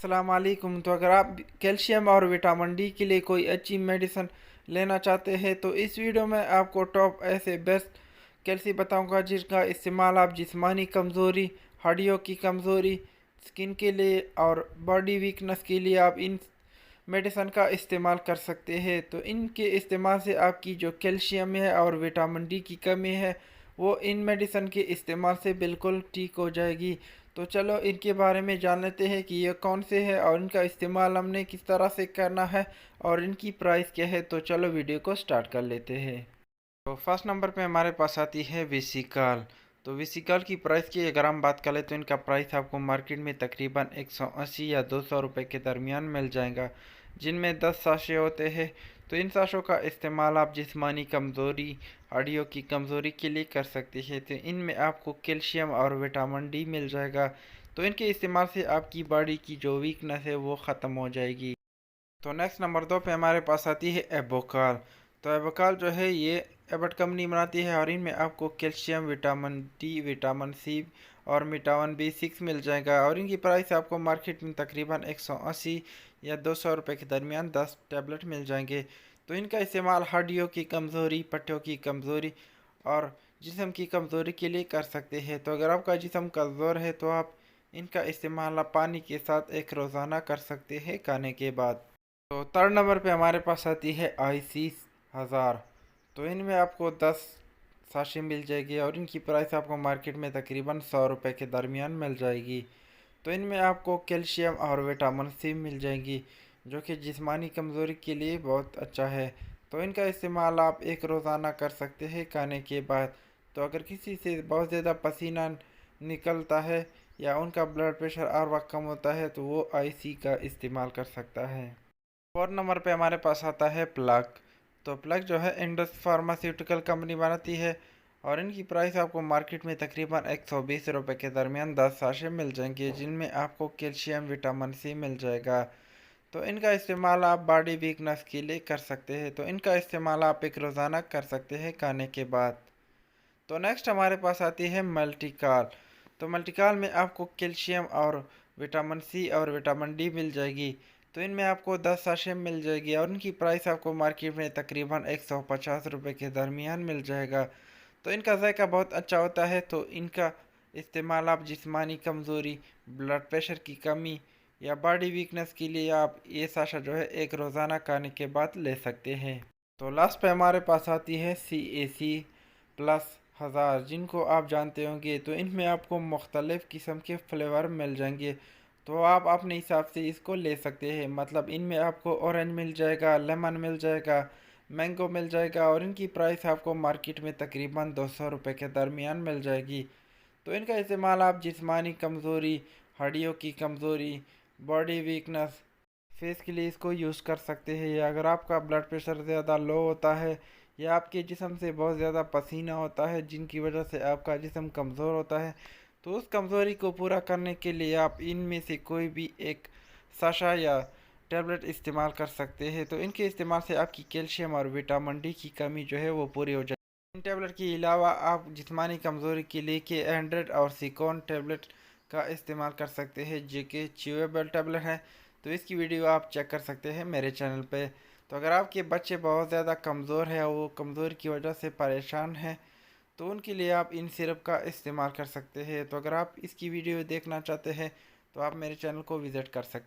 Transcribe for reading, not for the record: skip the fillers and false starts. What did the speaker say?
अस्सलाम वालेकुम। तो अगर आप कैल्शियम और विटामिन डी के लिए कोई अच्छी मेडिसिन लेना चाहते हैं तो इस वीडियो में आपको टॉप ऐसे बेस्ट कैल्शियम बताऊंगा जिसका इस्तेमाल आप जिस्मानी कमज़ोरी, हड्डियों की कमज़ोरी, स्किन के लिए और बॉडी वीकनेस के लिए आप इन मेडिसिन का इस्तेमाल कर सकते हैं। तो इनके इस्तेमाल से आपकी जो कैल्शियम है और विटामिन डी की कमी है वो इन मेडिसिन के इस्तेमाल से बिल्कुल ठीक हो जाएगी। तो चलो इनके बारे में जान लेते हैं कि ये कौन से हैं और इनका इस्तेमाल हमने किस तरह से करना है और इनकी प्राइस क्या है। तो चलो वीडियो को स्टार्ट कर लेते हैं। तो फर्स्ट नंबर पे हमारे पास आती है विसिकाल। तो विसिकाल की प्राइस की अगर हम बात करें तो इनका प्राइस आपको मार्केट में तकरीबन 180 या 200 रुपये के दरमियान मिल जाएगा, जिनमें 10 साशे होते हैं। तो इन साशों का इस्तेमाल आप जिस्मानी कमज़ोरी, हड्डियों की कमज़ोरी के लिए कर सकते हैं। तो इनमें आपको कैल्शियम और विटामिन डी मिल जाएगा। तो इनके इस्तेमाल से आपकी बॉडी की जो वीकनेस है वो ख़त्म हो जाएगी। तो नेक्स्ट नंबर 2 पे हमारे पास आती है एबोकाल। तो एबोकाल जो है ये एबट कंपनी बनाती है और इनमें आपको calcium, vitamin D, vitamin C और विटामिन B6 मिल जाएगा। और इनकी प्राइस आपको मार्केट में तकरीबन 180 या 200 रुपये के दरमियान 10 टैबलेट मिल जाएंगे। तो इनका इस्तेमाल हड्डियों की कमज़ोरी, पट्टियों की कमज़ोरी और जिस्म की कमज़ोरी के लिए कर सकते हैं। तो अगर आपका जिस्म कमज़ोर है तो आप इनका इस्तेमाल आप पानी के साथ एक रोज़ाना कर सकते हैं खाने के बाद। तो थर्ड नंबर पे हमारे पास आती है IC1000। तो इनमें आपको 10 साशे मिल जाएगी और इनकी प्राइस आपको मार्केट में तकरीबन 100 रुपये के दरमियान मिल जाएगी। तो इनमें आपको कैल्शियम और विटामिन सी मिल जाएगी, जो कि जिस्मानी कमज़ोरी के लिए बहुत अच्छा है। तो इनका इस्तेमाल आप एक रोज़ाना कर सकते हैं खाने के बाद। तो अगर किसी से बहुत ज़्यादा पसीना निकलता है या उनका ब्लड प्रेशर और वक्त कम होता है तो वो IC का इस्तेमाल कर सकता है। 4 नंबर पे हमारे पास आता है प्लग। तो प्लग जो है इंडस फार्मास्यूटिकल कंपनी बनाती है और इनकी प्राइस आपको मार्केट में तकरीबन 120 रुपये के दरमियान 10 साशे मिल जाएंगे, जिनमें आपको कैल्शियम, विटामिन सी मिल जाएगा। तो इनका इस्तेमाल आप बॉडी वीकनेस के लिए कर सकते हैं। तो इनका इस्तेमाल आप एक रोज़ाना कर सकते हैं खाने के बाद। तो नेक्स्ट हमारे पास आती है मल्टीकाल। तो मल्टीकाल में आपको कैल्शियम और विटामिन सी और विटामिन डी मिल जाएगी। तो इनमें आपको 10 साशे मिल जाएगी और इनकी प्राइस आपको मार्केट में तकरीबन 150 रुपये के दरमियान मिल जाएगा। तो इनका जायका बहुत अच्छा होता है। तो इनका इस्तेमाल आप जिस्मानी कमज़ोरी, ब्लड प्रेशर की कमी या बॉडी वीकनेस के लिए आप ये साशा जो है एक रोज़ाना खाने के बाद ले सकते हैं। तो लास्ट पे हमारे पास आती है CAC+1000, जिनको आप जानते होंगे। तो इनमें आपको मुख्तलिफ़ किस्म के फ्लेवर मिल जाएंगे। तो आप अपने हिसाब से इसको ले सकते हैं। मतलब इनमें आपको ऑरेंज मिल जाएगा, लेमन मिल जाएगा, मैंगो मिल जाएगा और इनकी प्राइस आपको मार्केट में तकरीबन 200 रुपये के दरमियान मिल जाएगी। तो इनका इस्तेमाल आप जिस्मानी कमज़ोरी, हड्डियों की कमज़ोरी, बॉडी वीकनेस, फेस के लिए इसको यूज़ कर सकते हैं। या अगर आपका ब्लड प्रेशर ज़्यादा लो होता है या आपके जिस्म से बहुत ज़्यादा पसीना होता है जिनकी वजह से आपका जिस्म कमज़ोर होता है, तो उस कमज़ोरी को पूरा करने के लिए आप इनमें से कोई भी एक साशा या टैबलेट इस्तेमाल कर सकते हैं। तो इनके इस्तेमाल से आपकी कैल्शियम और विटामिन डी की कमी जो है वो पूरी हो जाए। इन टैबलेट के अलावा आप जिस्मानी कमज़ोरी के लिए K100 और सिकॉन टैबलेट का इस्तेमाल कर सकते हैं, जो कि च्यूएबल टैबलेट है। तो इसकी वीडियो आप चेक कर सकते हैं मेरे चैनल पे। तो अगर आपके बच्चे बहुत ज़्यादा कमज़ोर है और वो कमज़ोर की वजह से परेशान हैं तो उनके लिए आप इन सिरप का इस्तेमाल कर सकते हैं। तो अगर आप इसकी वीडियो देखना चाहते हैं तो आप मेरे चैनल को विज़िट कर सकते हैं।